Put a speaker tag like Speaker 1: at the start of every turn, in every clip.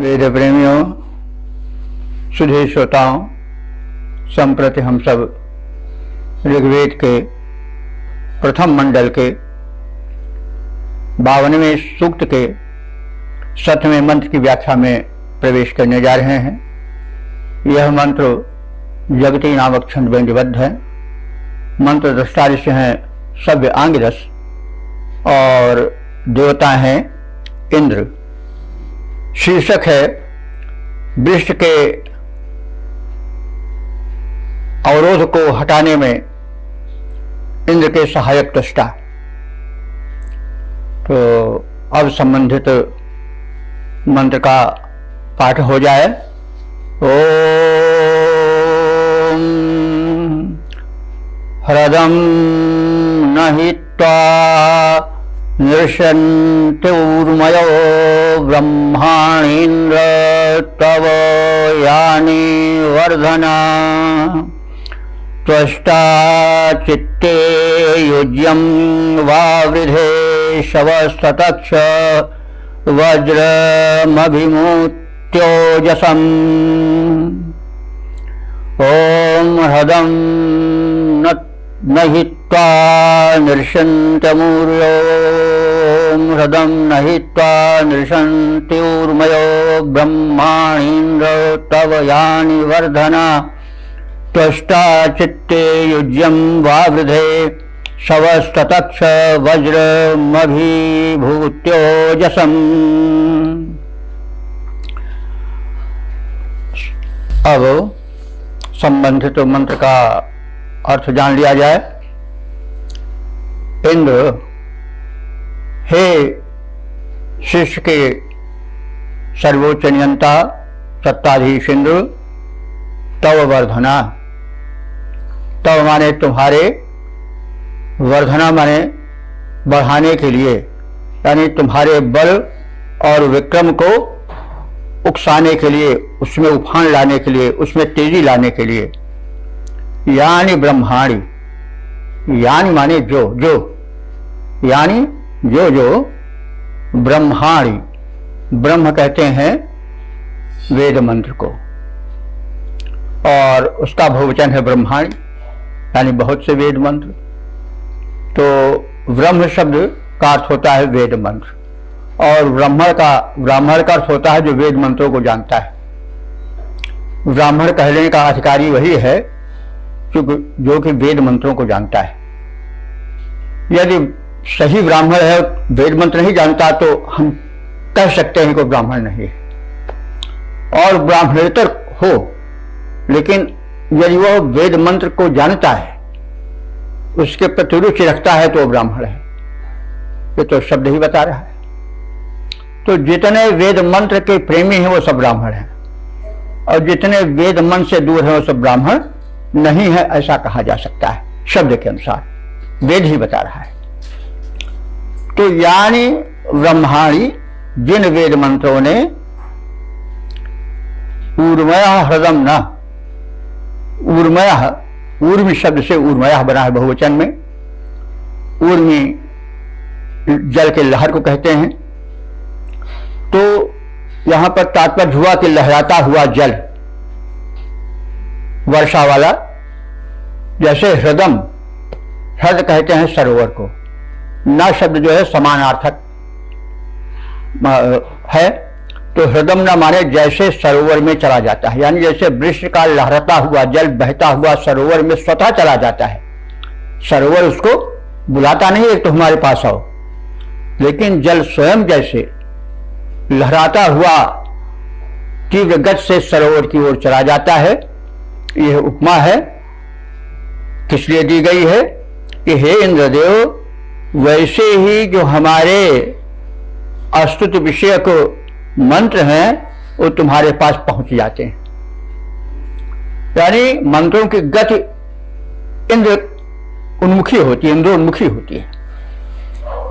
Speaker 1: वेद प्रेमियों, सुधे श्रोताओं, संप्रति हम सब ऋग्वेद के प्रथम मंडल के 52वें सूक्त के 7वें मंत्र की व्याख्या में प्रवेश करने जा रहे हैं। यह मंत्र जगती नामक छंद व्यंग्यबद्ध है। मंत्र दृष्टा ऋषि हैं सव्य आंगिरस और देवता हैं इंद्र। शीर्षक है वृक्ष के अवरोध को हटाने में इंद्र के सहायक दृष्टा। तो अब संबंधित मंत्र का पाठ हो जाए। ओम ह्रदं नहित्वा नृशन्ति ऊर्मयो ब्रह्माणीन्द्र तव यानि वर्धना त्वष्टा चित्ते युज्यं वावृधे शवस्ततक्ष वज्रमभिमुत्योजसम्। ॐ ह्रदं नहित्वा नृशन्तमूर्यो ह्रदं नहित्वा नृशन्ति ऊर्मयो ब्रह्माणीन्द्र तव यानि वर्धना त्वष्टा चित्ते युज्यं वावृधे शवस्ततक्ष वज्रमभिभूत्योजसम्। अब संबंधित मंत्र का अर्थ जान लिया जाए। इंद्र, हे शिष्य के सर्वोच्च नियंता सत्ताधीश इंद्र, तव वर्धना। तव माने तुम्हारे, वर्धना माने बढ़ाने के लिए, यानी तुम्हारे बल और विक्रम को उकसाने के लिए, उसमें उफान लाने के लिए, उसमें तेजी लाने के लिए। यानी ब्रह्माणी, यानी माने जो जो, यानी जो जो ब्रह्माणी, ब्रह्म कहते हैं वेद मंत्र को, और उसका बहुवचन है ब्रह्माणी, यानी बहुत से वेद मंत्र। तो ब्रह्म शब्द का अर्थ होता है वेद मंत्र, और ब्राह्मण का अर्थ होता है जो वेद मंत्रों को जानता है। ब्राह्मण कहने का अधिकारी वही है जो कि वेद मंत्रों को जानता है। यदि सही ब्राह्मण है, वेद मंत्र नहीं जानता, तो हम कह सकते हैं कि ब्राह्मण नहीं है। और ब्राह्मणेतर हो, लेकिन यदि वह वेद मंत्र को जानता है, उसके प्रति रुचि रखता है, तो ब्राह्मण है। ये तो शब्द ही बता रहा है। तो जितने वेद मंत्र के प्रेमी हैं वो सब ब्राह्मण हैं, और जितने वेद मंत्र से दूर हैं वो सब ब्राह्मण नहीं है, ऐसा कहा जा सकता है। शब्द के अनुसार वेद ही बता रहा है। तो यानी ब्रह्माणी, जिन वेद मंत्रों ने ऊर्मया ह्रदम न, ऊर्मया, ऊर्मी शब्द से ऊर्मया बना है बहुवचन में। ऊर्मी जल के लहर को कहते हैं। तो यहां पर तात्पर्य हुआ कि लहराता हुआ जल, वर्षा वाला। जैसे ह्रदम, ह्रद कहते हैं सरोवर को। न शब्द जो है समानार्थक है। तो ह्रदम न माने जैसे सरोवर में चला जाता है, यानी जैसे वृक्ष का लहराता हुआ जल बहता हुआ सरोवर में स्वतः चला जाता है। सरोवर उसको बुलाता नहीं है तो हमारे पास आओ, लेकिन जल स्वयं जैसे लहराता हुआ तीव्र गति से सरोवर की ओर चला जाता है। यह उपमा है, किस लिए दी गई है कि हे इंद्रदेव, वैसे ही जो हमारे अस्तुति विषयक मंत्र हैं वो तुम्हारे पास पहुंच जाते हैं। यानी मंत्रों की गति इंद्र उन्मुखी होती है, इंद्रोन्मुखी होती है।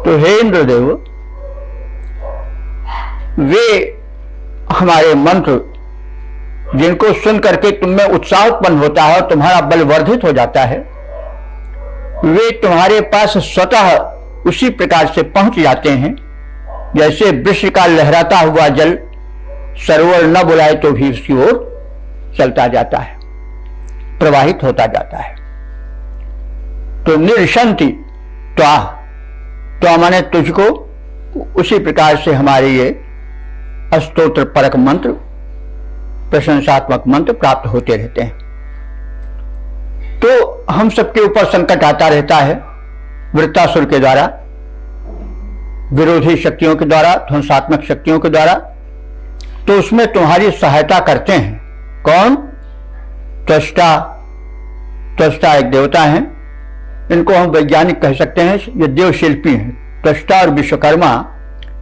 Speaker 1: तो हे इंद्रदेव, वे हमारे मंत्र जिनको सुन करके तुम में उत्साह उत्पन्न होता है और तुम्हारा बल वर्धित हो जाता है, वे तुम्हारे पास स्वतः उसी प्रकार से पहुंच जाते हैं जैसे वृक्ष का लहराता हुआ जल सरोवर न बुलाए तो भी उसकी ओर चलता जाता है, प्रवाहित होता जाता है। तो निर्शंति त्वा माने तुझको, उसी प्रकार से हमारे ये स्तोत्र परक मंत्र, प्रशंसात्मक मंत्र प्राप्त होते रहते हैं। तो हम सबके ऊपर संकट आता रहता है वृत्तासुर के द्वारा, विरोधी शक्तियों के द्वारा, ध्वंसात्मक शक्तियों के द्वारा। तो उसमें तुम्हारी सहायता करते हैं कौन? त्वष्टा। त्वष्टा एक देवता हैं, इनको हम वैज्ञानिक कह सकते हैं, ये देव शिल्पी हैं। त्वष्टा और विश्वकर्मा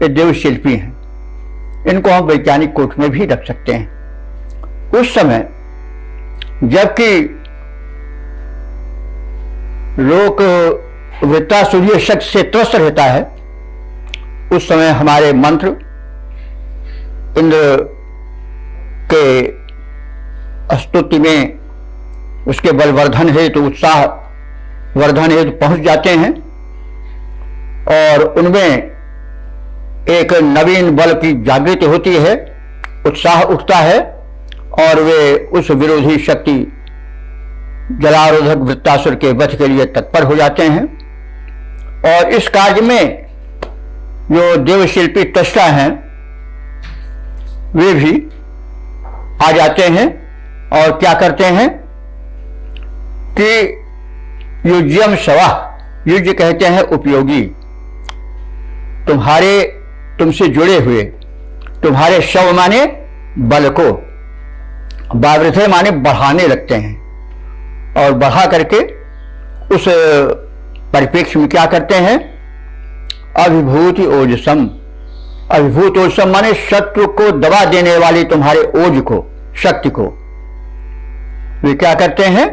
Speaker 1: ये देव शिल्पी हैं, इनको हम वैज्ञानिक कोट में भी रख सकते हैं। उस समय जबकि लोक वृत्तासुरीय शक्ति से त्रस्त रहता है, उस समय हमारे मंत्र इंद्र के स्तुति में उसके बलवर्धन हेतु, उत्साह वर्धन हेतु पहुंच जाते हैं और उनमें एक नवीन बल की जागृति होती है, उत्साह उठता है और वे उस विरोधी शक्ति जलारोधक वृत्तासुर के वध के लिए तत्पर हो जाते हैं। और इस कार्य में जो देवशिल्पी त्वष्टा हैं वे भी आ जाते हैं और क्या करते हैं कि युज्यम शवा, युज्य कहते हैं उपयोगी, तुमसे जुड़े हुए, तुम्हारे शव माने बल को, बावृथे माने बढ़ाने लगते हैं और बढ़ा करके उस परिप्रेक्ष्य में क्या करते हैं? अभिभूति ओजसम। अभिभूत ओजसम माने शत्रु को दबा देने वाली तुम्हारे ओज को, शक्ति को वे क्या करते हैं?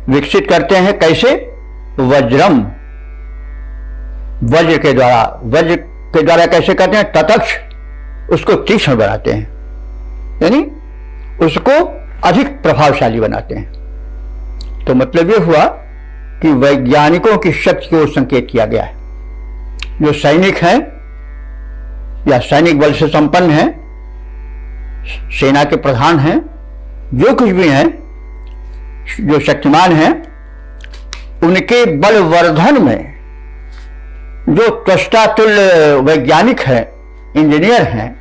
Speaker 1: विकसित करते हैं। कैसे? वज्रम, वज्र के द्वारा। वज्र के द्वारा कैसे करते हैं? ततक्ष, उसको तीक्ष्ण बनाते हैं, यानी उसको अधिक प्रभावशाली बनाते हैं। तो मतलब यह हुआ कि वैज्ञानिकों की शक्ति की ओर संकेत किया गया है। जो सैनिक हैं या सैनिक बल से संपन्न हैं, सेना के प्रधान हैं, जो कुछ भी हैं, जो शक्तिमान हैं, उनके बलवर्धन में जो त्वष्टातुल्य वैज्ञानिक हैं, इंजीनियर हैं,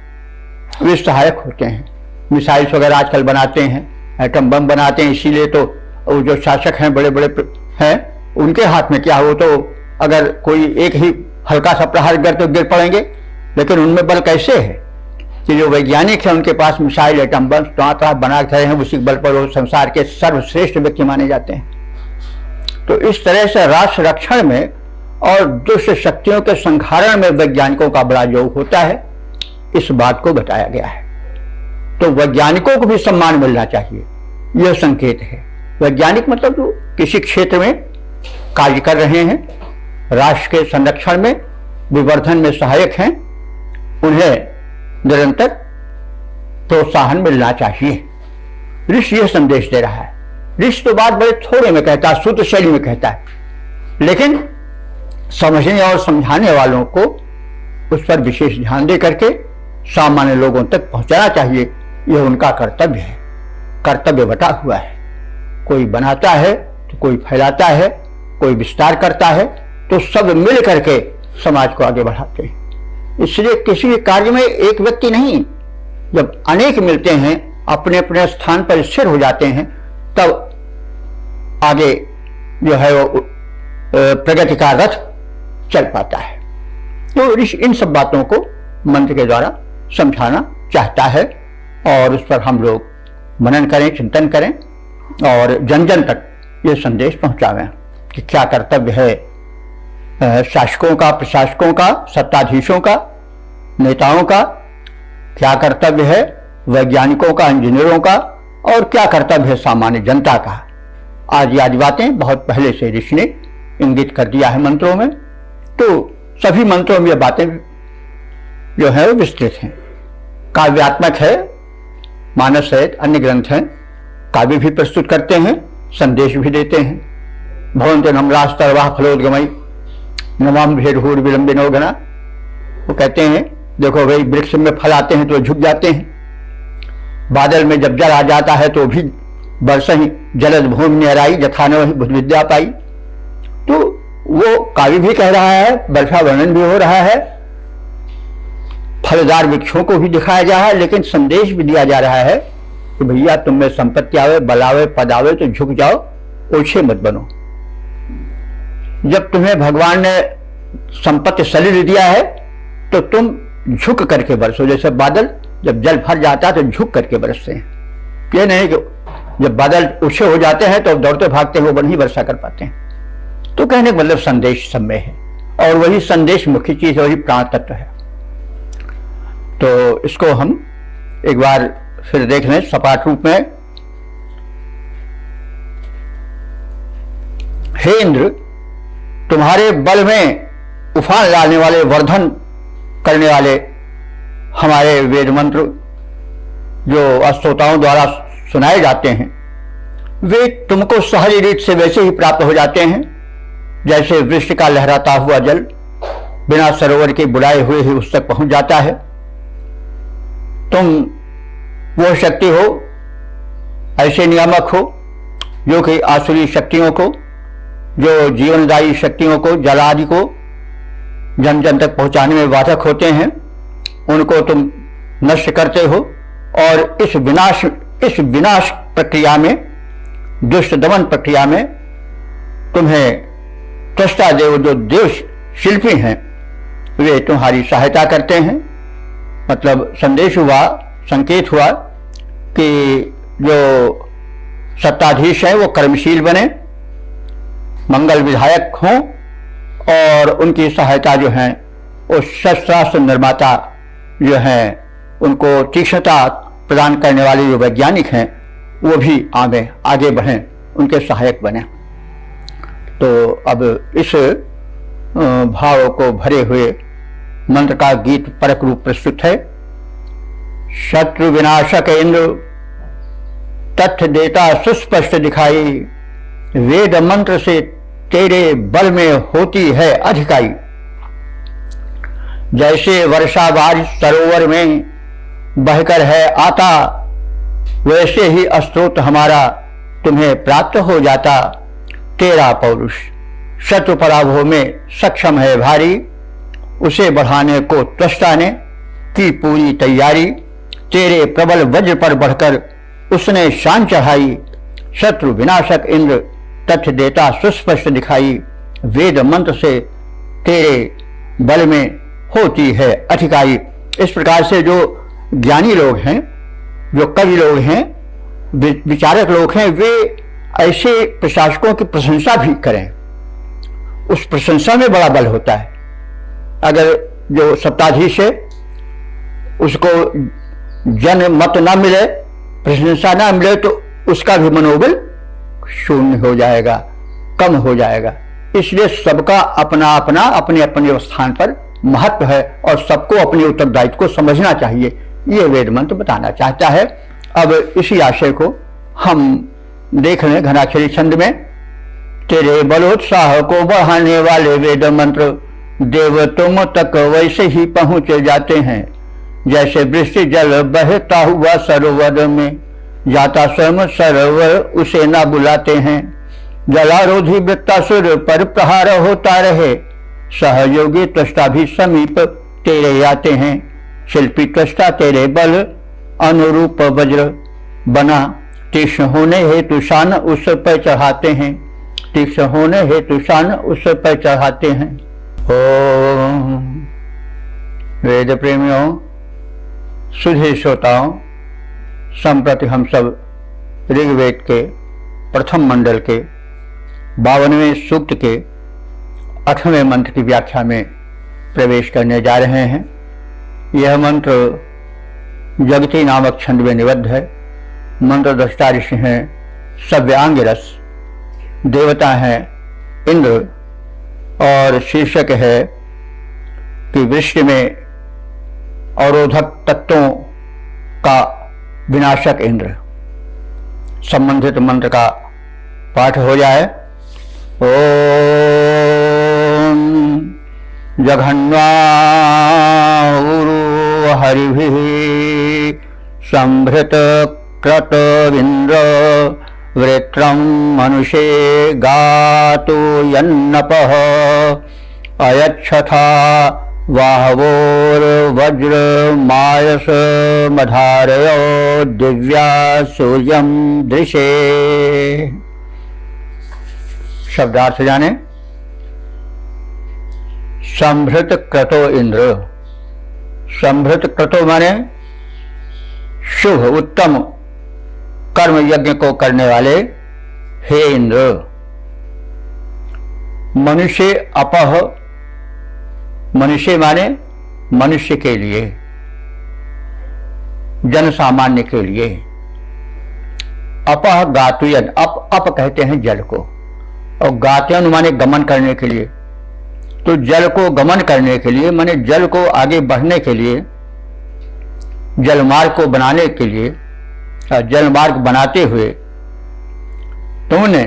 Speaker 1: वे सहायक होते हैं। मिसाइल्स वगैरह आजकल बनाते हैं, एटम बम बनाते हैं, इसीलिए तो वो जो शासक हैं, बड़े बड़े हैं, उनके हाथ में क्या हो, तो अगर कोई एक ही हल्का सा प्रहार कर तो गिर पड़ेंगे, लेकिन उनमें बल कैसे है कि जो वैज्ञानिक है उनके पास मिसाइल, एटम बम तरह बना रहे हैं, उसी बल पर वो संसार के सर्वश्रेष्ठ व्यक्ति माने जाते हैं। तो इस तरह से राष्ट्र रक्षण में और दुष्ट शक्तियों के संहारण में वैज्ञानिकों का बड़ा योग होता है, इस बात को बताया गया है। तो वैज्ञानिकों को भी सम्मान मिलना चाहिए, यह संकेत है। वैज्ञानिक मतलब जो किसी क्षेत्र में कार्य कर रहे हैं, राष्ट्र के संरक्षण में, विवर्धन में सहायक हैं, उन्हें निरंतर प्रोत्साहन मिलना चाहिए। ऋषि यह संदेश दे रहा है। ऋषि तो बात बड़े थोड़े में कहता है, सूत्र शैली में कहता है, लेकिन समझने और समझाने वालों को उस पर विशेष ध्यान दे करके सामान्य लोगों तक पहुंचाना चाहिए। यह उनका कर्तव्य है, कर्तव्य बटा हुआ है। कोई बनाता है तो कोई फैलाता है, कोई विस्तार करता है, तो सब मिल करके समाज को आगे बढ़ाते हैं। इसलिए किसी भी कार्य में एक व्यक्ति नहीं, जब अनेक मिलते हैं, अपने अपने स्थान पर स्थिर हो जाते हैं, तब आगे जो है वो प्रगति का रथ चल पाता है। तो ऋषि इन सब बातों को मंत्र के द्वारा समझाना चाहता है और उस पर हम लोग मनन करें, चिंतन करें और जन जन तक ये संदेश पहुंचावें कि क्या कर्तव्य है शासकों का, प्रशासकों का, सत्ताधीशों का, नेताओं का, क्या कर्तव्य है वैज्ञानिकों का, इंजीनियरों का, और क्या कर्तव्य है सामान्य जनता का। आदि बातें बहुत पहले से ऋषि ने इंगित कर दिया है मंत्रों में। तो सभी मंत्रों में ये बातें जो है वो विस्तृत हैं, काव्यात्मक है, मानस है, अन्य ग्रंथ हैं, काव्य भी प्रस्तुत करते हैं, संदेश भी देते हैं। भवंत नम्रास्तर्वाह फलोद्गमयी नमाम भेदहूर विलंबिनो घना। वो कहते हैं देखो भाई, वृक्ष में फल आते हैं तो झुक जाते हैं, बादल में जब जल आ जाता है तो भी वर्षा ही जलद भूमि निहराई यथा न वही बुद्ध विद्या पाई। तो वो काव्य भी कह रहा है, वर्षा वर्णन भी हो रहा है, फलदार वृक्षों को भी दिखाया जा रहा है, लेकिन संदेश भी दिया जा रहा है कि भैया तुम में संपत्ति आवे, बल आवे, पद आवे तो झुक जाओ, ओछे मत बनो। जब तुम्हें भगवान ने संपत्ति सलिल दिया है तो तुम झुक करके बरसो। जैसे बादल जब जल भर जाता है तो झुक करके बरसते हैं, ये नहीं कि जब बादल ऊंचे हो जाते हैं तो दौड़ते भागते हुए वो नहीं वर्षा कर पाते हैं। तो कहने का मतलब संदेश सब में है, और वही संदेश मुख्य चीज है, वही प्राण तत्व है। तो इसको हम एक बार फिर देख लें सपाट रूप में। हे इंद्र, तुम्हारे बल में उफान लाने वाले, वर्धन करने वाले हमारे वेद मंत्र जो श्रोताओं द्वारा सुनाए जाते हैं, वे तुमको सहज रीत से वैसे ही प्राप्त हो जाते हैं जैसे वृष्टि का लहराता हुआ जल बिना सरोवर के बुलाए हुए ही उस तक पहुंच जाता है। तुम वो शक्ति हो, ऐसे नियामक हो जो कि आसुरी शक्तियों को, जो जीवनदायी शक्तियों को, जल आदि को जन जन तक पहुंचाने में बाधक होते हैं, उनको तुम नष्ट करते हो। और इस विनाश प्रक्रिया में, दुष्ट दमन प्रक्रिया में तुम्हें त्वष्टा देव, जो देव शिल्पी हैं, वे तुम्हारी सहायता करते हैं। मतलब संदेश हुआ, संकेत हुआ कि जो सत्ताधीश है वो कर्मशील बने, मंगल विधायक हों, और उनकी सहायता जो है वो शस्त्रास्त्र निर्माता जो हैं, उनको तीक्ष्णता प्रदान करने वाले जो वैज्ञानिक हैं वो भी आगे बढ़ें, उनके सहायक बने। तो अब इस भाव को भरे हुए मंत्र का गीत परक रूप प्रस्तुत है। शत्रु विनाशक इंद्र तथ्य देता सुस्पष्ट दिखाई, वेद मंत्र से तेरे बल में होती है अधिकाई। जैसे वर्षा बारिश सरोवर में बहकर है आता, वैसे ही स्रोत हमारा तुम्हें प्राप्त हो जाता। तेरा पौरुष शत्रु पराभव में सक्षम है भारी, उसे बढ़ाने को त्वष्टा ने की पूरी तैयारी। तेरे प्रबल वज्र पर बढ़कर उसने शान चढ़ाई, शत्रु विनाशक इंद्र तथ्य देता सुस्पष्ट दिखाई। वेद मंत्र से तेरे बल में होती है अधिकाई। इस प्रकार से जो ज्ञानी लोग हैं, जो कवि लोग हैं, विचारक लोग हैं, वे ऐसे प्रशासकों की प्रशंसा भी करें। उस प्रशंसा में बड़ा बल होता है। अगर जो सत्ताधीश है उसको जन मत ना मिले, प्रशंसा ना मिले, तो उसका भी मनोबल शून्य हो जाएगा, कम हो जाएगा। इसलिए सबका अपना अपना अपने अपने स्थान पर महत्व है और सबको अपने उत्तरदायित्व को समझना चाहिए, ये वेद मंत्र बताना चाहता है। अब इसी आशय को हम देख लें घनाक्षरी छंद में। तेरे बलोत्साह को बढ़ाने वाले वेद मंत्र देव तुम तक वैसे ही पहुंच जाते हैं जैसे वृष्टि जल बहता हुआ सरोवर में जाता, स्वयं सरोवर उसे ना बुलाते हैं। जलारोधी वृत्तासुर पर प्रहार होता रहे, सहयोगी त्वष्टा भी समीप तेरे आते हैं। शिल्पी त्वष्टा तेरे बल अनुरूप वज्र बना, तीक्ष्ण होने हेतु शान उस पर चढ़ाते हैं। तीक्ष्ण होने हेतु शान उस पर चढ़ाते हैं। ओम वेद प्रेमियों, सुधी श्रोताओं, संप्रति हम सब ऋग्वेद के प्रथम मंडल के 52वें सूक्त के 8वें मंत्र की व्याख्या में प्रवेश करने जा रहे हैं। यह मंत्र जगती नामक छंद में निबद्ध है। मंत्र दृष्टा ऋषि हैं सव्यांगिरस, देवता हैं इंद्र, और शीर्षक है कि वृष्टि में अवरोधक तत्वों का विनाशक इंद्र। संबंधित मंत्र का पाठ हो जाए। ओम जघन्वा उरु हरिभिः संभृत क्रतविन्द्र वृत्रं मनुषे गातु यन्नपः अयच्छथा वाहवोर्वज्रमायस मधारयो दिव्या सूर्यं दृशे। शब्दार्थ जाने। संभृत क्रतो इंद्र। संभृत क्रतो माने शुभ उत्तम कर्म यज्ञ को करने वाले हे इंद्र। मनुष्य अपह, मनुष्य माने मनुष्य के लिए, जन सामान्य के लिए। अपह गातुयन, अप कहते हैं जल को, और गातुयन माने गमन करने के लिए। तो जल को गमन करने के लिए माने जल को आगे बढ़ने के लिए, जलमार्ग को बनाने के लिए, जलमार्ग बनाते हुए तुमने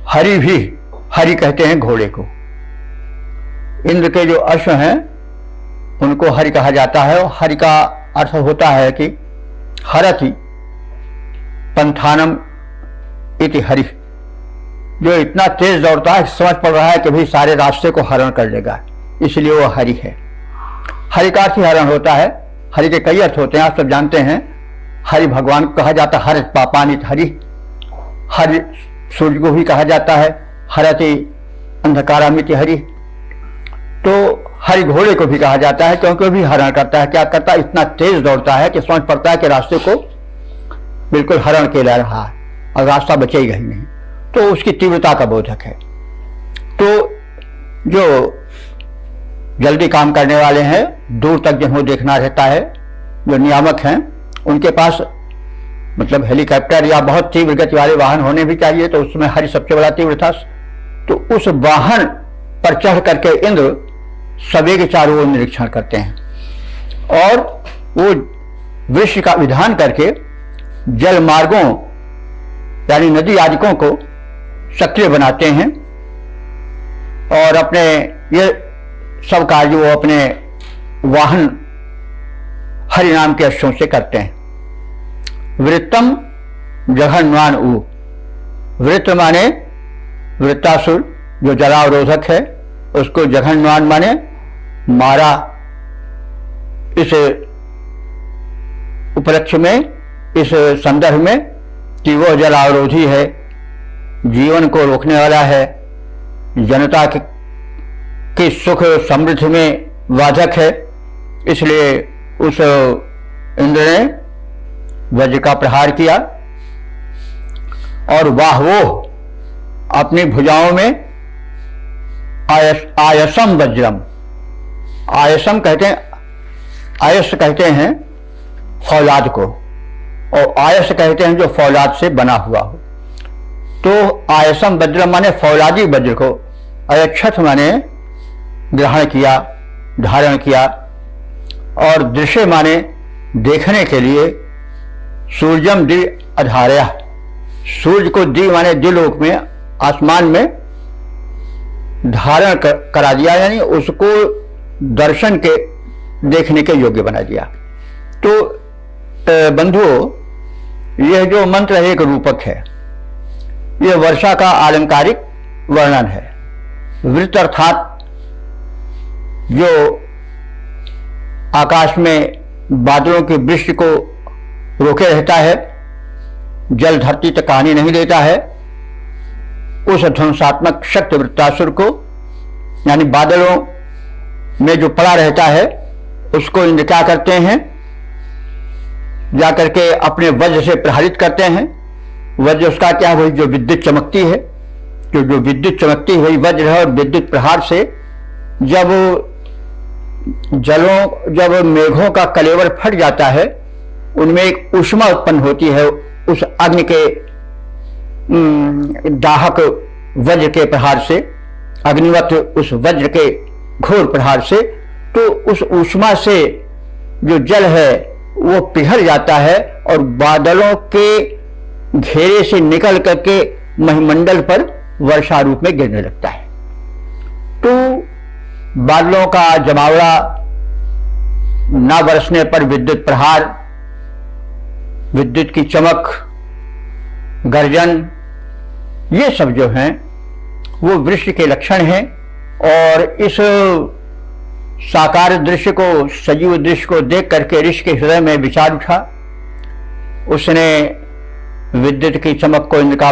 Speaker 1: हरि भी, हरि कहते हैं घोड़े को, इंद्र के जो अश्व हैं उनको हरि कहा जाता है। और हरि का अर्थ होता है कि हरति पंथानम इति हरि, जो इतना तेज दौड़ता है, समझ पड़ रहा है कि भाई सारे रास्ते को हरण कर लेगा, इसलिए वो हरि है। हरि का अर्थ ही हरण होता है। हरि के कई अर्थ होते हैं, आप सब जानते हैं। हरि भगवान को कहा जाता है, हर पापानित हरि। हरि सूर्य को भी कहा जाता है, हरति अंधकारामित हरि। तो हरि घोड़े को भी कहा जाता है क्योंकि वो भी हरण करता है। क्या करता है? इतना तेज दौड़ता है कि समझ पड़ता है कि रास्ते को बिल्कुल हरण के ले रहा है और रास्ता बचेगा ही नहीं। तो उसकी तीव्रता का बोधक है। तो जो जल्दी काम करने वाले हैं, दूर तक जिन्हें देखना रहता है, जो नियामक हैं, उनके पास मतलब हेलीकॉप्टर या बहुत तीव्र गति वाले वाहन होने भी चाहिए। तो उसमें हरि सबसे बड़ा तीव्र था। तो उस वाहन पर चढ़ करके इंद्र सवेग चारों ओर निरीक्षण करते हैं और वो वृक्ष का विधान करके जल मार्गों यानी नदी आदिकों को सक्रिय बनाते हैं और अपने ये सब कार्य वो अपने वाहन हरि नाम के अश्वों से करते हैं। वृत्तम जघन्वान उ, वृत्त माने वृत्तासुर जो जलावरोधक है, उसको जघन्वान माने मारा। इस उपलक्ष्य में, इस संदर्भ में कि वो जलावरोधी है, जीवन को रोकने वाला है, जनता की सुख समृद्धि में वाधक है। इसलिए उस इंद्र ने वज्र का प्रहार किया और वाहवो अपनी भुजाओं में आयसम वज्रम, आयसम कहते हैं, आयस कहते हैं फौलाद को, और आयस कहते हैं जो फौलाद से बना हुआ हो। तो आयसम वज्रम माने फौलादी वज्र को, अयक्षत माने ग्रहण किया, धारण किया, और दृश्य माने देखने के लिए, सूर्यम दि अधारया, सूर्य को दी माने दिलोक में, आसमान में धारण करा दिया, यानी उसको दर्शन के देखने के योग्य बना दिया। तो बंधुओं, यह जो मंत्र एक रूपक है, यह वर्षा का अलंकारिक वर्णन है। वृत्त अर्थात जो आकाश में बादलों की वृष्टि को रोके रहता है, जल धरती तक आने नहीं देता है, उस ध्वंसात्मक शक्ति वृत्तासुर को, यानी बादलों में जो पड़ा रहता है, उसको इंद्र क्या करते हैं, जाकर के अपने वज्र से प्रहारित करते हैं। वज्र उसका क्या है? वही जो विद्युत चमकती है, जो विद्युत चमकती है वही वज्र है। और विद्युत प्रहार से जब मेघों का कलेवर फट जाता है, उनमें एक ऊष्मा उत्पन्न होती है उस अग्नि के दाहक वज्र के प्रहार से, अग्निवत उस वज्र के घोर प्रहार से। तो उस ऊष्मा से जो जल है वो पिघल जाता है और बादलों के घेरे से निकल करके महिमंडल पर वर्षा रूप में गिरने लगता है। तो बादलों का जमावड़ा ना बरसने पर विद्युत प्रहार, विद्युत की चमक, गर्जन, ये सब जो हैं वो वृक्ष के लक्षण हैं। और इस साकार दृश्य को, सजीव दृश्य को देख करके ऋषि के हृदय में विचार उठा। उसने विद्युत की चमक को इनका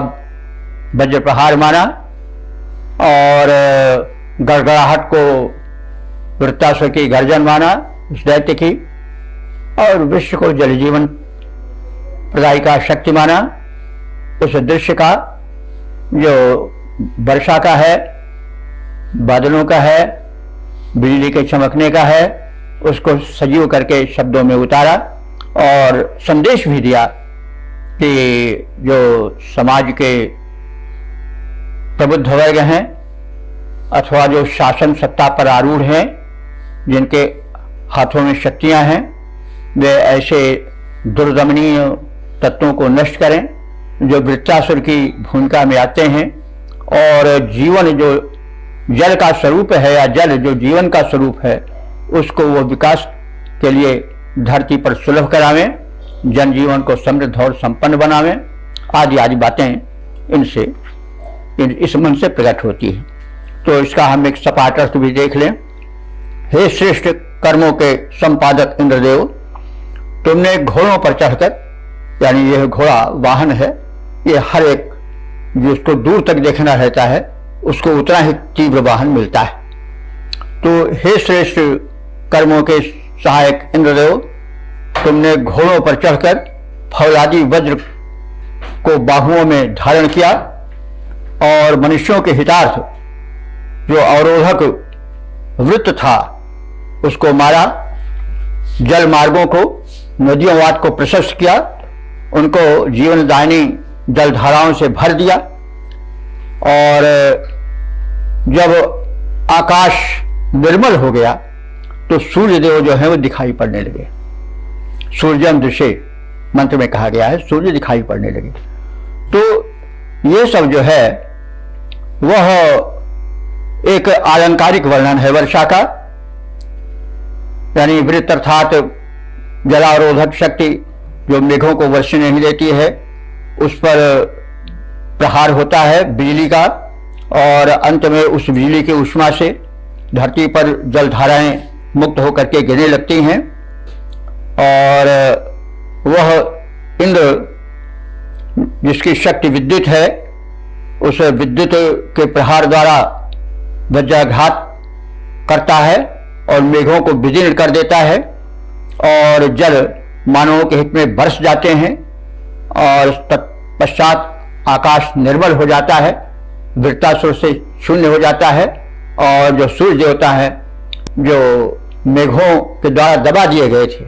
Speaker 1: वज्र प्रहार माना और गड़गड़ाहट को वृत्तासुर की गर्जन माना उस दैत्य की, और विश्व को जल जीवन प्रदायी का शक्ति माना। उस दृश्य का जो वर्षा का है, बादलों का है, बिजली के चमकने का है, उसको सजीव करके शब्दों में उतारा और संदेश भी दिया कि जो समाज के प्रबुद्ध वर्ग हैं अथवा जो शासन सत्ता पर आरूढ़ हैं, जिनके हाथों में शक्तियां हैं, वे ऐसे दुर्दमनीय तत्वों को नष्ट करें जो वृत्तासुर की भूमिका में आते हैं, और जीवन जो जल का स्वरूप है या जल जो जीवन का स्वरूप है उसको वो विकास के लिए धरती पर सुलभ करावें, जनजीवन को समृद्ध और संपन्न बनावें, आदि आदि बातें इनसे इस मन से प्रकट होती है। तो इसका हम एक सपाट अर्थ भी देख लें। हे श्रेष्ठ कर्मों के संपादक इंद्रदेव, तुमने घोड़ों पर चढ़कर, यानी यह घोड़ा वाहन है, ये हर एक जिसको दूर तक देखना रहता है उसको उतना ही तीव्र वाहन मिलता है। तो हे श्रेष्ठ कर्मों के सहायक इंद्रदेव, तुमने घोड़ों पर चढ़कर फौलादी वज्र को बाहुओं में धारण किया और मनुष्यों के हितार्थ जो अवरोधक वृत्त था उसको मारा, जल मार्गों को, नदियों वाट को प्रशस्त किया, उनको जीवनदायिनी जलधाराओं से भर दिया, और जब आकाश निर्मल हो गया तो सूर्यदेव जो है वो दिखाई पड़ने लगे। सूर्यम दृश्य मंत्र में कहा गया है, सूर्य दिखाई पड़ने लगे। तो ये सब जो है वह एक आलंकारिक वर्णन है वर्षा का, यानी वृत्त अर्थात जलावरोधक शक्ति जो मेघों को वर्षने नहीं देती है, उस पर प्रहार होता है बिजली का, और अंत में उस बिजली की ऊष्मा से धरती पर जलधाराएं मुक्त होकर के गिरने लगती हैं, और वह इंद्र जिसकी शक्ति विद्युत है, उस विद्युत के प्रहार द्वारा वज्राघात करता है और मेघों को विदीर्ण कर देता है, और जल मानवों के हित में बरस जाते हैं, और तत्पश्चात आकाश निर्मल हो जाता है, वृत्तासुर से शून्य हो जाता है, और जो सूर्य देवता है जो मेघों के द्वारा दबा दिए गए थे,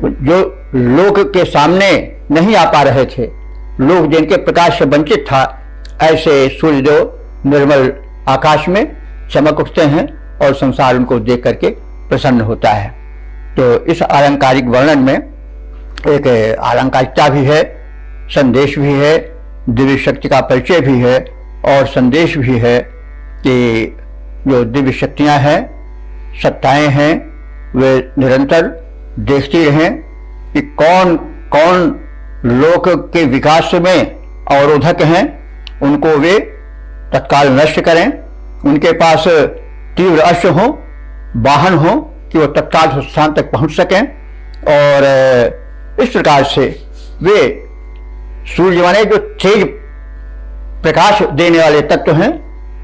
Speaker 1: जो लोक के सामने नहीं आ पा रहे थे, लोग जिनके प्रकाश से वंचित था, ऐसे सूर्यदेव निर्मल आकाश में चमक उठते हैं और संसार उनको देख करके प्रसन्न होता है। तो इस आलंकारिक वर्णन में एक आलंकारिकता भी है, संदेश भी है, दिव्य शक्ति का परिचय भी है, और संदेश भी है कि जो दिव्य शक्तियां हैं, सत्ताएं हैं, वे निरंतर देखती रहें कि कौन कौन लोक के विकास में अवरोधक हैं, उनको वे तत्काल नष्ट करें, उनके पास तीव्र अस्त्र हो, वाहन हो कि वो तत्काल उस स्थान तक पहुंच सकें, और इस प्रकार से वे सूर्य माने जो तेज प्रकाश देने वाले तत्व हैं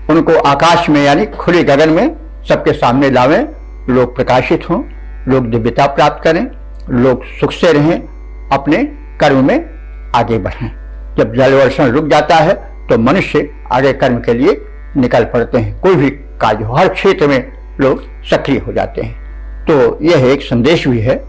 Speaker 1: उनको आकाश में यानी खुले गगन में सबके सामने लावें, लोग प्रकाशित हों, लोग दिव्यता प्राप्त करें, लोग सुख से रहें, अपने कर्म में आगे बढ़ें। जब जल वर्षण रुक जाता है तो मनुष्य आगे कर्म के लिए निकल पड़ते हैं, कोई भी कार्य हो, हर क्षेत्र में लोग सक्रिय हो जाते हैं। तो यह एक संदेश भी है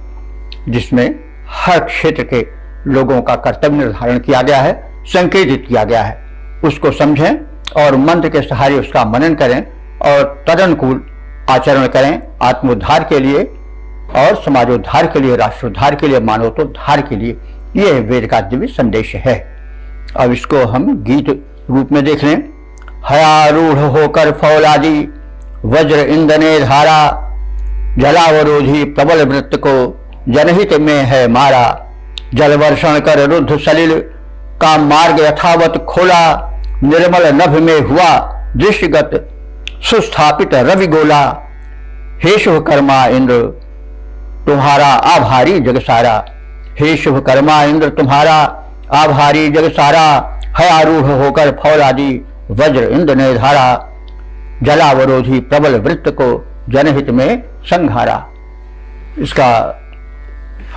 Speaker 1: जिसमें हर क्षेत्र के लोगों का कर्तव्य निर्धारण किया गया है, संकेतित किया गया है। उसको समझें और मंत्र के सहारे उसका मनन करें और तदनुकूल आचरण करें, आत्मोद्धार के लिए और समाजोद्धार के लिए, राष्ट्रोद्धार के लिए, मानवतोद्धार के लिए। यह वेद का दिव्य संदेश है। अब इसको हम गीत रूप में देख लें। हयारूढ़ होकर फौलादी वज्र इंदने धारा, जलावरोधी प्रबल वृत्त को जनहित में है मारा। जल वर्षण कर रुद्ध सलिल का मार्ग यथावत खोला। निर्मल नभ में हुआ दृष्टिगत सुस्थापित रवि गोला। हे शुभकर्मा इंद्र तुम्हारा आभारी जग सारा। हे शुभकर्मा इंद्र तुम्हारा आभारी जग सारा। है आरूढ़ होकर फौलादी वज्र इंद्र ने धारा। जलावरोधी प्रबल वृत्त को जनहित में संघारा। इसका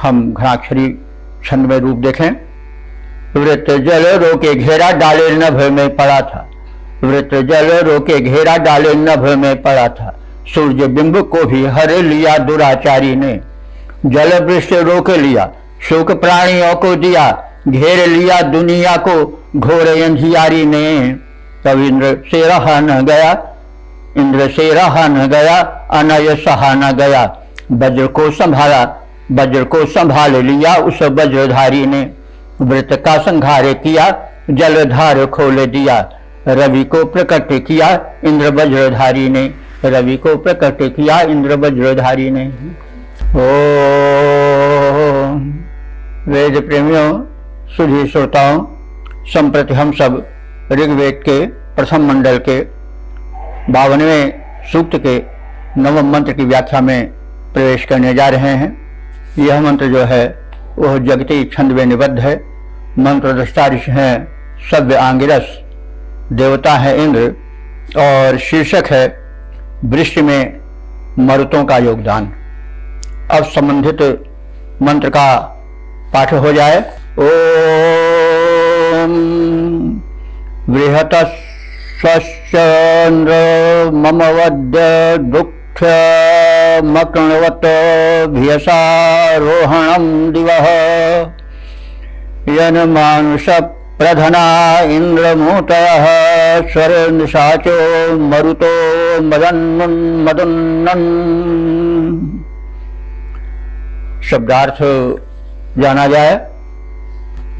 Speaker 1: हम घनाक्षरी छंद में रूप देखें। वृत्त जल रोके घेरा डाले नभ में पड़ा था। वृत्त जल रोके घेरा डाले नभ में पड़ा था। सूर्य बिंब को भी हर लिया दुराचारी ने। जल वृष्टि रोक लिया शोक प्राणियों को दिया। घेर लिया दुनिया को घोर अंधियारी ने। तब इंद्र से रहा न गया, इंद्र से रहा न गया, अनय सहा न गया। वज्र को संभाला, वज्र को संभाल लिया उस वज्रधारी ने। वृत्त का संहार किया, जलधार खोल दिया। रवि को प्रकट किया इंद्र वज्रधारी ने। रवि को प्रकट किया इंद्र वज्रधारी ने। ओ वेद प्रेमियों, सुधी श्रोताओं, संप्रति हम सब ऋग्वेद के प्रथम मंडल के 52वें सूक्त के 9वें मंत्र की व्याख्या में प्रवेश करने जा रहे हैं। यह मंत्र जो है वह जगती छंद में निबद्ध है। मंत्र दृष्टा ऋषि हैं सव्य आंगिरस, देवता है इंद्र और शीर्षक है वृष्टि में मरुतों का योगदान। अब संबंधित मंत्र का पाठ हो जाए। ओम बृहतश्चंद्र मम वद्य दुःख मकृणवत भियसारोहणं दिवः। यन्मानुष प्रधना इंद्रमूतयः स्वर निशाचो मरुतो मदन्नन्। शब्दार्थ जाना जाए।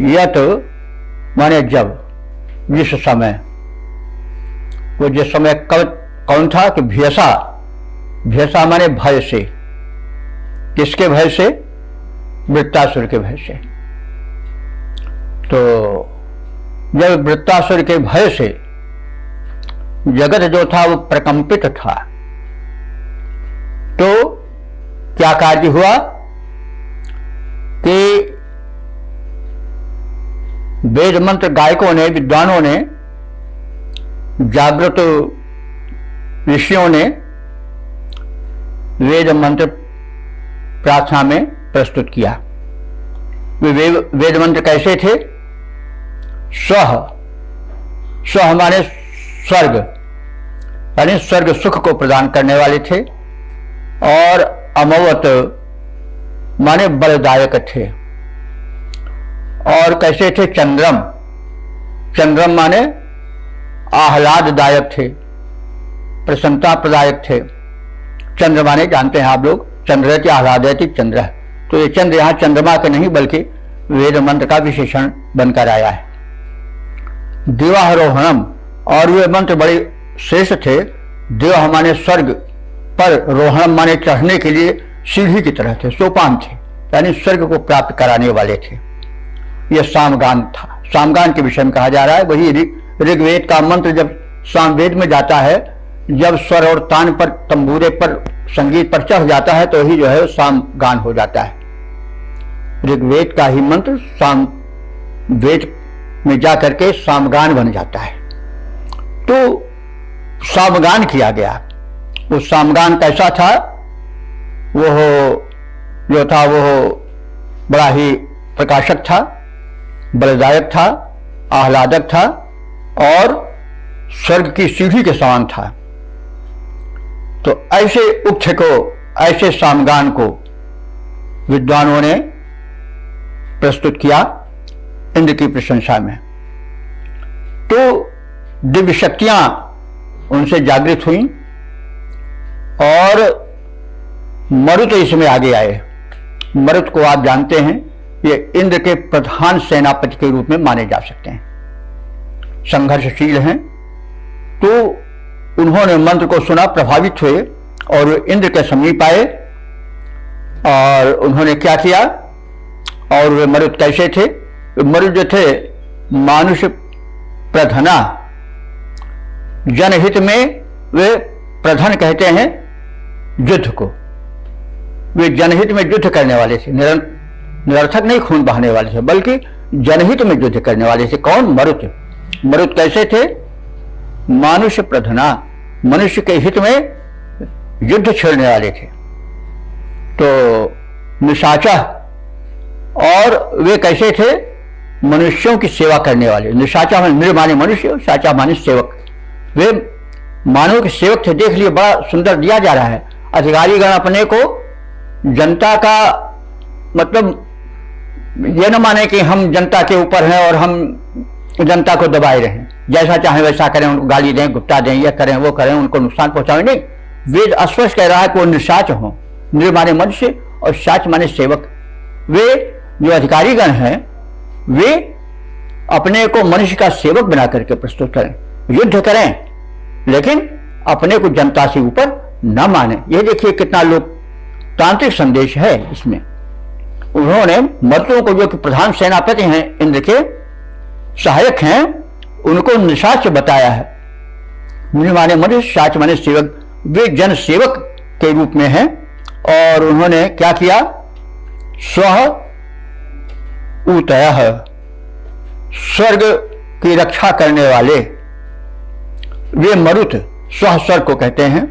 Speaker 1: यत माने जब, जिस समय, वो जिस समय कौन था कि भयसा, भयसा माने भय से। किसके भय से? वृत्तासुर के भय से। तो जब वृत्तासुर के भय से जगत जो था वो प्रकंपित था, तो क्या कार्य हुआ कि वेद मंत्र गायकों ने, विद्वानों ने, जागृत ऋषियों ने वेद मंत्र प्रार्थना में प्रस्तुत किया। वे वेद मंत्र कैसे थे? स्वह, स्वह माने स्वर्ग, यानी स्वर्ग सुख को प्रदान करने वाले थे। और अमवत माने बलदायक थे। और कैसे थे? चंद्रम, चंद्रम माने आह्लाददायक थे, प्रसन्नता प्रदायक थे। चंद्र माने जानते हैं आप लोग, चंद्र आह्लादयति चंद्र। तो ये चंद्र यहां चंद्रमा के नहीं बल्कि वेद मंत्र का विशेषण बनकर आया है। दिवारोहणम, और वे मंत्र बड़े श्रेष्ठ थे। देव माने स्वर्ग पर, रोहणम माने चढ़ने के लिए सीढ़ी की तरह थे, सोपान थे, यानी स्वर्ग को प्राप्त कराने वाले थे। यह सामगान था। सामगान के विषय में कहा जा रहा है। वही ऋग्वेद का मंत्र जब सामवेद में जाता है, जब स्वर और तान पर, तंबूरे पर, संगीत पर चढ़ जाता है, तो ही जो है सामगान हो जाता है। ऋग्वेद का ही मंत्र सामवेद में जाकर के सामगान बन जाता है। तो सामगान किया गया। वो सामगान कैसा था? वो जो था वो बड़ा ही प्रकाशक था, बलदायक था, आह्लादक था और स्वर्ग की सीढ़ी के समान था। तो ऐसे उच्च को, ऐसे सामगान को विद्वानों ने प्रस्तुत किया इंद्र की प्रशंसा में। तो दिव्य शक्तियां उनसे जागृत हुई और मरुत इसमें आगे आए। मरुत को आप जानते हैं, ये इंद्र के प्रधान सेनापति के रूप में माने जा सकते हैं, संघर्षशील हैं। तो उन्होंने मंत्र को सुना, प्रभावित हुए और इंद्र के समीप आए और उन्होंने क्या किया और वे मरुत कैसे थे? मरुत जो थे मानुष प्रधना, जनहित में वे प्रधन कहते हैं युद्ध को। वे जनहित में युद्ध करने वाले थे, निरर्थक नहीं खून बहाने वाले थे, बल्कि जनहित में युद्ध करने वाले थे। कौन? मरुत। मरुत कैसे थे? मानुष प्रधना, मनुष्य के हित में युद्ध छेड़ने वाले थे। तो निशाचा, और वे कैसे थे? मनुष्यों की सेवा करने वाले। निशाचा माने नृ माने मनुष्य, साचा माने सेवक। वे मानव के सेवक थे। देख लिए, बड़ा सुंदर दिया जा रहा है। अधिकारीगण अपने को जनता का, मतलब ये न माने कि हम जनता के ऊपर हैं और हम जनता को दबाए रहें, जैसा चाहें वैसा करें, उनको गाली दें, गुप्ता दें, यह करें वो करें, उनको नुकसान पहुंचाएं। नहीं, वेद स्पष्ट कह रहा है कि वो निशाच हो। नृ माने मनुष्य और साच माने सेवक। वे जो अधिकारीगण हैं वे अपने को मनुष्य का सेवक बना करके प्रस्तुत करें, युद्ध करें, लेकिन अपने को जनता से ऊपर न माने। यह देखिए कितना लोकतांत्रिक संदेश है इसमें। उन्होंने मर्दों को, जो कि प्रधान सेनापति हैं, इंद्र के सहायक हैं, उनको निशाच बताया है। नृ माने मनुष्य, साच माने सेवक। वे जन सेवक के रूप में हैं। और उन्होंने क्या किया? स्व ऊतयः, स्वर्ग की रक्षा करने वाले वे मरुत, स्व स्वर्ग को कहते हैं,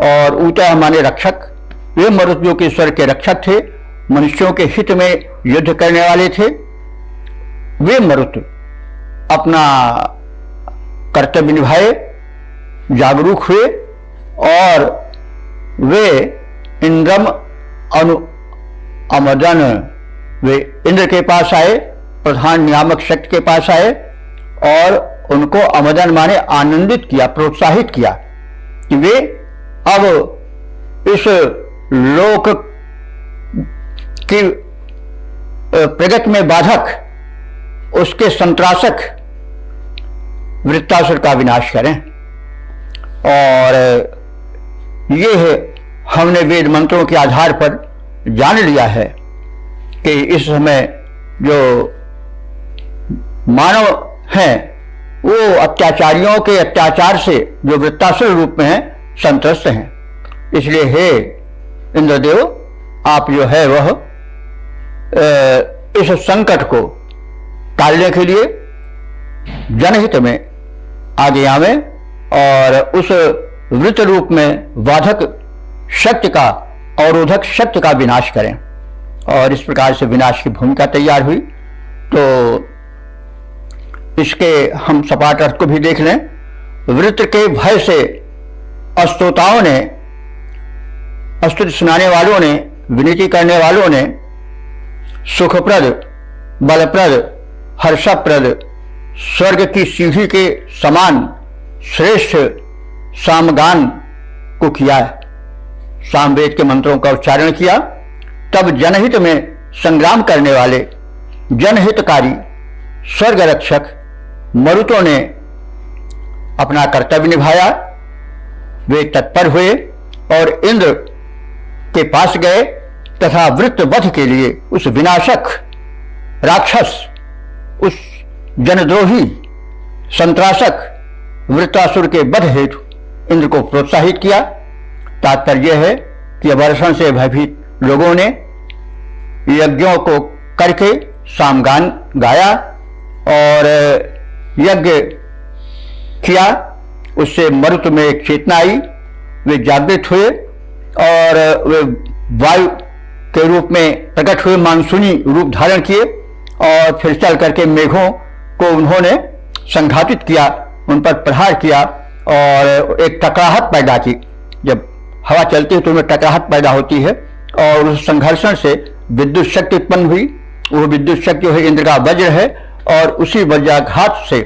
Speaker 1: और ऊतयः माने रक्षक। वे मरुत जो कि स्वर्ग के रक्षक थे, मनुष्यों के हित में युद्ध करने वाले थे। वे मरुत अपना कर्तव्य निभाए, जागरूक हुए, और वे इंद्रम अनु अमदन, वे इंद्र के पास आए, प्रधान नियामक शक्ति के पास आए, और उनको अमदन माने आनंदित किया, प्रोत्साहित किया कि वे अब इस लोक की प्रगति में बाधक, उसके संत्रासक वृत्तासुर का विनाश करें। और ये है, हमने वेद मंत्रों के आधार पर जान लिया है कि इस समय जो मानव हैं वो अत्याचारियों के अत्याचार से, जो वृत्तासुर रूप में हैं, संत्रस्त हैं। इसलिए हे इंद्रदेव, आप जो है वह इस संकट को टालने के लिए जनहित में आगे आवें और उस वृत्त रूप में बाधक शक्ति का, अवरोधक शक्ति का विनाश करें। और इस प्रकार से विनाश की भूमिका तैयार हुई। तो इसके हम सपाट अर्थ को भी देख लें। वृत्त के भय से अस्तोताओं ने, स्तुति सुनाने वालों ने, विनती करने वालों ने सुखप्रद, बलप्रद, हर्षप्रद, स्वर्ग की सीढ़ी के समान श्रेष्ठ सामगान को किया, सामवेद के मंत्रों का उच्चारण किया। तब जनहित में संग्राम करने वाले जनहितकारी स्वर्ग रक्षक मरुतों ने अपना कर्तव्य निभाया। वे तत्पर हुए और इंद्र के पास गए तथा वृत्त वध के लिए उस विनाशक राक्षस, उस जनद्रोही संत्रासक वृत्तासुर के वध हेतु इंद्र को प्रोत्साहित किया। तात्पर्य यह है कि अवर्षण से भयभीत लोगों ने यज्ञों को करके सामगान गाया और यज्ञ किया। उससे मरुत में एक चेतना आई, वे जागृत हुए और वे वायु के रूप में प्रकट हुए, मानसूनी रूप धारण किए और फिर चल करके मेघों को उन्होंने संघातित किया, उन पर प्रहार किया और एक टकराहट पैदा की। जब हवा चलती है तो उनमें टकराहट पैदा होती है और उस संघर्षण से विद्युत शक्ति उत्पन्न हुई। वो विद्युत शक्ति जो है इंद्र का वज्र है और उसी वज्राघात से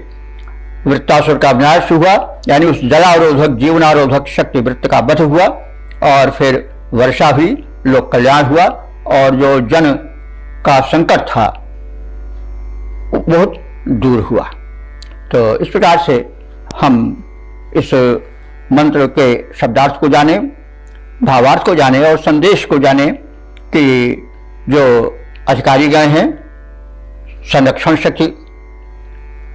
Speaker 1: वृत्तासुर का विनाश हुआ, यानी उस जलारोधक जीवनारोधक शक्ति वृत्त का वध हुआ और फिर वर्षा हुई, लोक कल्याण हुआ और जो जन का संकट था बहुत दूर हुआ। तो इस प्रकार से हम इस मंत्र के शब्दार्थ को जाने, भावार्थ को जाने और संदेश को जाने कि जो अधिकारीगण हैं, संरक्षण शक्ति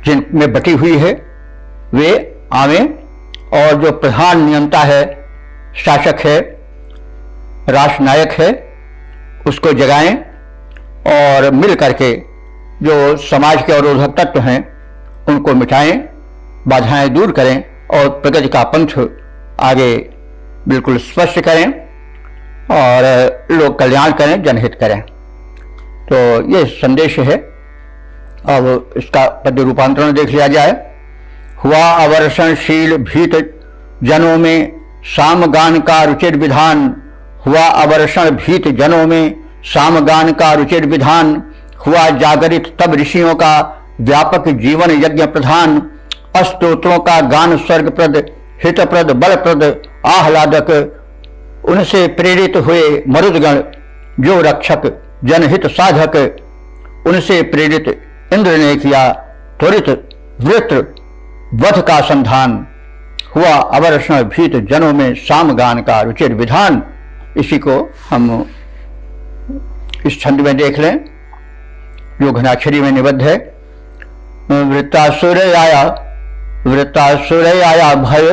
Speaker 1: जिनमें बटी हुई है, वे आवें और जो प्रधान नियंता है, शासक है, राष्ट्रनायक है, उसको जगाएं और मिल करके जो समाज के अवरोधक तत्व हैं उनको मिटाएं, बाधाएं दूर करें और प्रगति का पंथ आगे बिल्कुल स्पष्ट करें और लोक कल्याण करें, जनहित करें। तो ये संदेश है। अब इसका पद्य रूपांतरण देख लिया जाए। हुआ अवर्षणशील भीत जनों में सामगान का रुचिर विधान, हुआ अवर्षण भीत जनों में सामगान का रुचिर विधान, हुआ जागरित तब ऋषियों का व्यापक जीवन यज्ञ प्रधान, अस्तोत्रों का गान स्वर्गप्रद हितप्रद बलप्रद आह्लादक, उनसे प्रेरित हुए मरुदगण जो रक्षक जनहित साधक, उनसे प्रेरित इंद्र ने किया त्वरित वृत्र वध का संधान, हुआ अवर्षण भीत जनों में सामगान का रुचिर विधान। इसी को हम इस छंद में देख लें जो घनाक्षरी में निबद्ध है। वृत्तासुर आया भय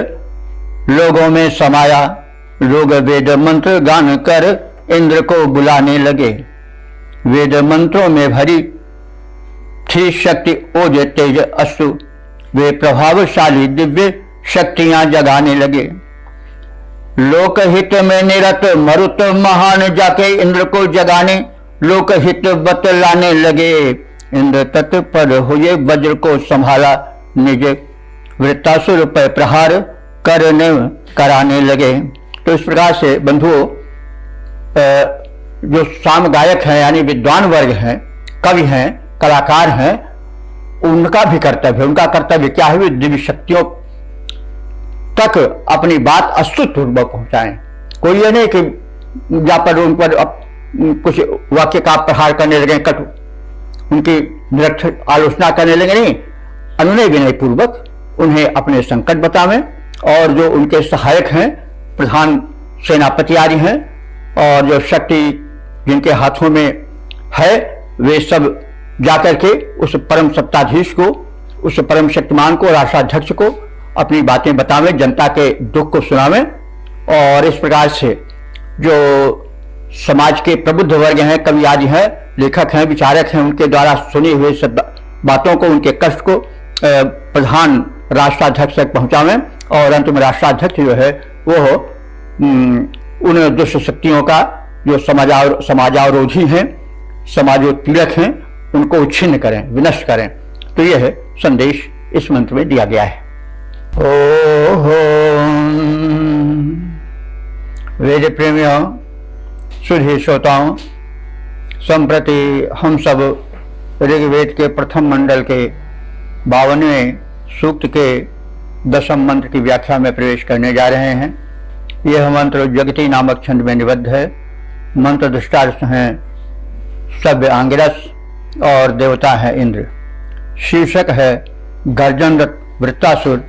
Speaker 1: लोगों में समाया, लोग वेद मंत्र गान कर इंद्र को बुलाने लगे। वेद मंत्रों में भरी थी शक्ति ओज तेज अस्तु, वे प्रभावशाली दिव्य शक्तियां जगाने लगे। लोकहित में निरत मरुत महान जाके इंद्र को जगाने लोकहित बतलाने लगे। इंद्र तत्पर हुए वज्र को संभाला निज, वृत्तासुर पर प्रहार करने कराने लगे। तो इस प्रकार से बंधुओं, जो साम गायक हैं यानी विद्वान वर्ग हैं, कवि हैं, कलाकार हैं, उनका भी कर्तव्य है। उनका कर्तव्य क्या है? वे दिव्य शक्तियों तक अपनी बात अस्तुतपूर्वक पहुंचाएं। कोई ये नहीं कि जहां पर उन पर कुछ वाक्य का प्रहार करने लगे, कटु उनकी निरर्थक आलोचना करने लगे, नहीं, अनुनय विनय पूर्वक उन्हें अपने संकट बतावें और जो उनके सहायक हैं, प्रधान सेनापति आदि हैं और जो शक्ति जिनके हाथों में है, वे सब जाकर के उस परम सत्ताधीश को, उस परम शक्तिमान को, राष्ट्राध्यक्ष को अपनी बातें बतावें, जनता के दुख को सुनावें। और इस प्रकार से जो समाज के प्रबुद्ध वर्ग हैं, कवि आदि हैं, लेखक हैं, विचारक हैं, उनके द्वारा सुनी हुई सब बातों को, उनके कष्ट को प्रधान राष्ट्राध्यक्ष तक पहुंचावें और अंत में राष्ट्राध्यक्ष जो है वो उन दुष्ट शक्तियों का जो समाजावरोधी हैं, समाजोत्पीड़क हैं, उनको छिन्न करें, विनष्ट करें। तो यह है संदेश इस मंत्र में दिया गया है। ओहो वेद प्रेमियों, सुधी श्रोताओं, संप्रति हम सब ऋग्वेद के प्रथम मंडल के 52वें सूक्त के 10वें मंत्र की व्याख्या में प्रवेश करने जा रहे हैं। यह मंत्र जगती नामक छंद में निबद्ध है। मंत्र दृष्टार्थ हैं सव्य आंगिरस और देवता है इंद्र। शीर्षक है गर्जन वृत्तासुर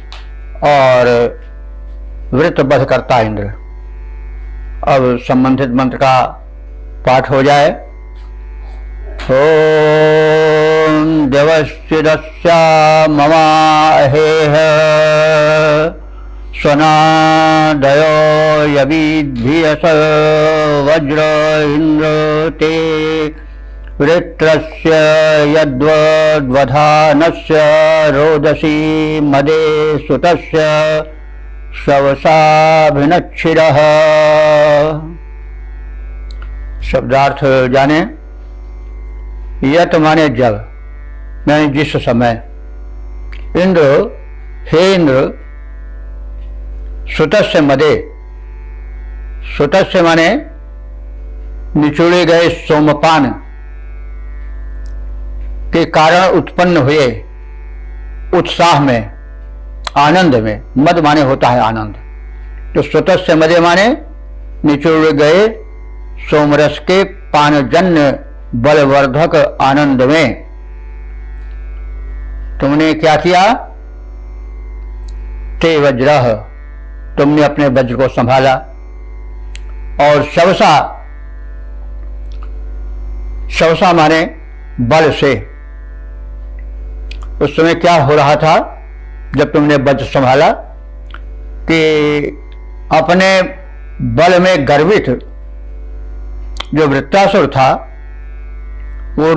Speaker 1: और वृत्त बध करता इंद्र। अब संबंधित मंत्र का पाठ हो जाए। ओम देवश्चिदस्या ममाहेह स्वनादयो यविद्भियस वज्र इंद्र ते वृत्रस्य यद्वद्वधानस्य रोदसी मदे सुतस्य शवसाभिनच्छिरः। शब्दार्थ जाने। यत माने जब, यानी जिस समय। इंद्र, हे इंद्र, सुतस्य मदे, सुतस्य माने निचोड़े गए सोमपान के कारण उत्पन्न हुए उत्साह में, आनंद में। मद माने होता है आनंद। तो सुतस्य मदे माने निचोड़े गए सोमरस के पानजन्य बलवर्धक आनंद में तुमने क्या किया? ते वज्रः, तुमने अपने वज्र को संभाला और शवसा सहसा माने बल से। उस समय क्या हो रहा था जब तुमने वज्र संभाला कि अपने बल में गर्वित जो वृत्तासुर था वो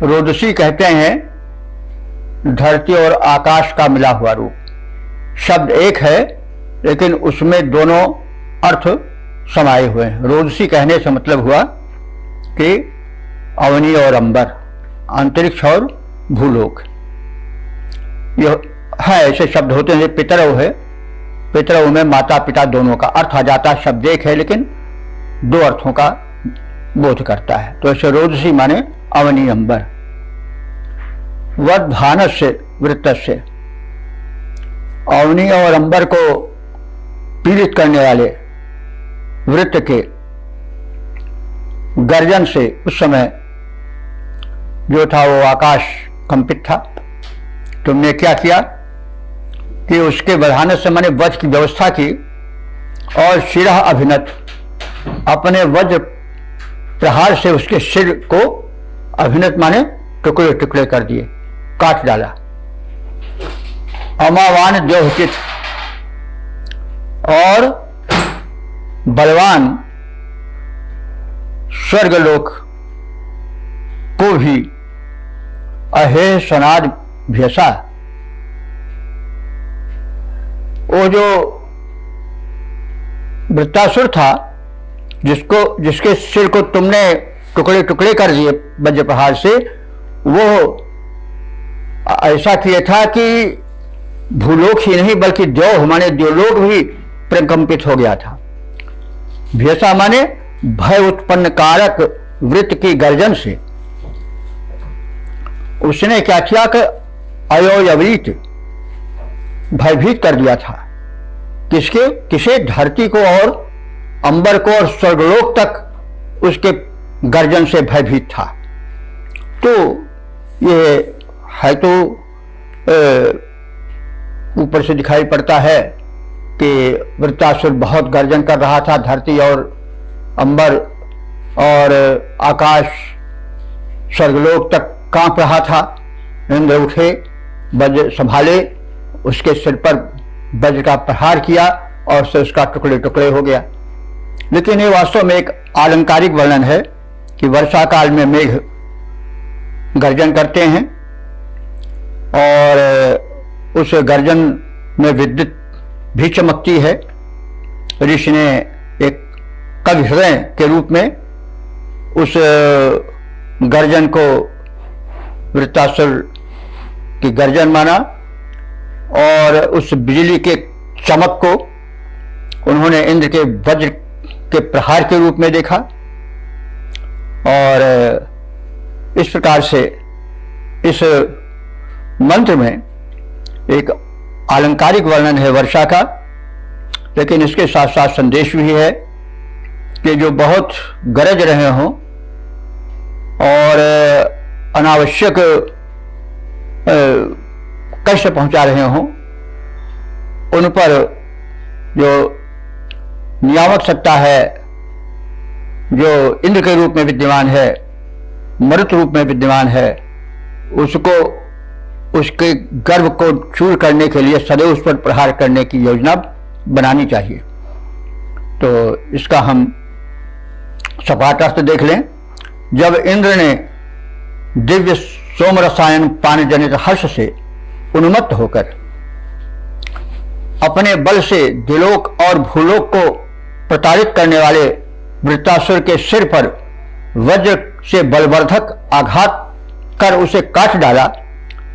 Speaker 1: रोदसी कहते हैं धरती और आकाश का मिला हुआ रूप। शब्द एक है लेकिन उसमें दोनों अर्थ समाये हुए हैं। रोदसी कहने से मतलब हुआ कि अवनी और अंबर, अंतरिक्ष और भूलोक, यह है ऐसे शब्द होते हैं। पितरव है, पितरव में माता पिता दोनों का अर्थ आ जाता है। शब्द एक है लेकिन दो अर्थों का बोध करता है। तो ऐसे रोदसी माने अवनी अंबर। वद्भानस्य वृत्तस्य, अवनी और अंबर को पीड़ित करने वाले वृत्त के गर्जन से उस समय जो था वो आकाश कंपित था। तुमने क्या किया कि उसके बढ़ाने से मैंने वज्र की व्यवस्था की और शिरः अभिनत, अपने वज्र प्रहार से उसके सिर को अभिनत माने टुकड़े टुकड़े कर दिए, काट डाला। अमावान द्योहित, और बलवान स्वर्गलोक को भी अहे सनाद भ्यसा, वो जो वृत्तासुर था जिसके सिर को तुमने टुकड़े टुकड़े कर दिए वज्र प्रहार से, वो ऐसा किया था कि भूलोक ही नहीं बल्कि द्यौह माने द्योलोक भी प्रकंपित हो गया था। भ्यसा माने भय उत्पन्न कारक वृत्त की गर्जन से उसने क्या किया कि अयोयवीत, भयभीत कर दिया था। किसे? धरती को और अंबर को और स्वर्गलोक तक उसके गर्जन से भयभीत था। तो ये है तो ऊपर से दिखाई पड़ता है कि वृत्तासुर बहुत गर्जन कर रहा था। धरती और अंबर और आकाश स्वर्गलोक तक कांप रहा था। इंद्र उठे, वज्र संभाले, उसके सिर पर वज्र का प्रहार किया और से उसका टुकड़े टुकड़े हो गया। लेकिन ये वास्तव में एक आलंकारिक वर्णन है कि वर्षा काल में मेघ गर्जन करते हैं और उस गर्जन में विद्युत भी चमकती है। ऋषि ने एक कवि हृदय के रूप में उस गर्जन को वृत्तासुर की गर्जन माना और उस बिजली के चमक को उन्होंने इंद्र के वज्र के प्रहार के रूप में देखा। और इस प्रकार से इस मंत्र में एक आलंकारिक वर्णन है वर्षा का, लेकिन इसके साथ साथ संदेश भी है कि जो बहुत गरज रहे हों और अनावश्यक कष्ट पहुंचा रहे हों, उन पर जो नियामक सत्ता है, जो इंद्र के रूप में विद्यमान है, मरुत रूप में विद्यमान है, उसको उसके गर्व को चूर करने के लिए सदैव उस पर प्रहार करने की योजना बनानी चाहिए। तो इसका हम सपाट अर्थ देख लें। जब इंद्र ने दिव्य सोम रसायन पान जनित हर्ष से उन्मत्त होकर अपने बल से द्युलोक और भूलोक को प्रताड़ित करने वाले वृत्तासुर के सिर पर वज्र से बलवर्धक आघात कर उसे काट डाला,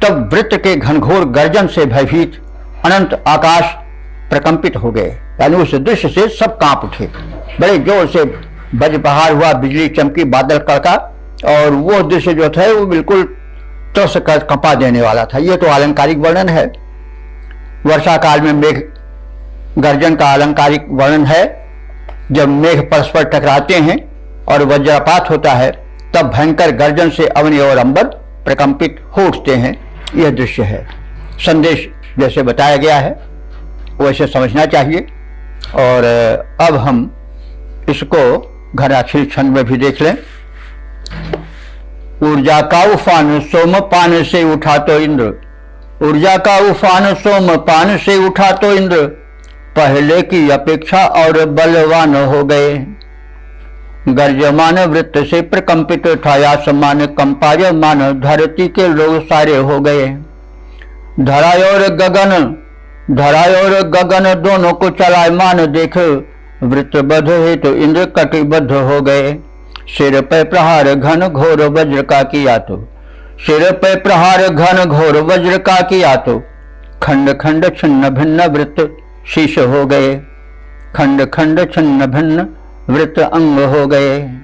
Speaker 1: तब वृत्त के घनघोर गर्जन से भयभीत अनंत आकाश प्रकंपित हो गए। यानी उस दृश्य से सब कांप उठे। बड़े जोर से वज्रप्रहार हुआ, बिजली चमकी, बादल कड़का, और वो दृश्य जो था वो बिल्कुल त्रस्त कर कंपा देने वाला था। ये तो आलंकारिक वर्णन है। वर्षा काल में मेघ गर्जन का आलंकारिक वर्णन है। जब मेघ परस्पर टकराते हैं और वज्रपात होता है, तब भयंकर गर्जन से अवनी और अंबर प्रकंपित हो उठते हैं। यह दृश्य है। संदेश जैसे बताया गया है वैसे समझना चाहिए। और अब हम इसको घराक्षरी छंद में भी देख लें। ऊर्जा का उफान सोम पान से उठा तो इंद्र, ऊर्जा का उफान सोम पान से उठा तो इंद्र, पहले की अपेक्षा और बलवान हो गए। गर्जमान वृत्त से प्रकंपित था आसमान, कंपायमान धरती के लोग सारे हो गए। धरा और गगन दोनों को चलायमान देख, वृत्तबद्ध है तो इंद्र कटिबद्ध हो गए। सिर पे प्रहार घन घोर वज्र का किया तो, सिर पे प्रहार घन घोर वज्र का किया तो, खंड खंड छिन्न भिन्न वृत्त शीश हो गए, खंड खंड छिन्न भिन्न वृत्त अंग हो गए।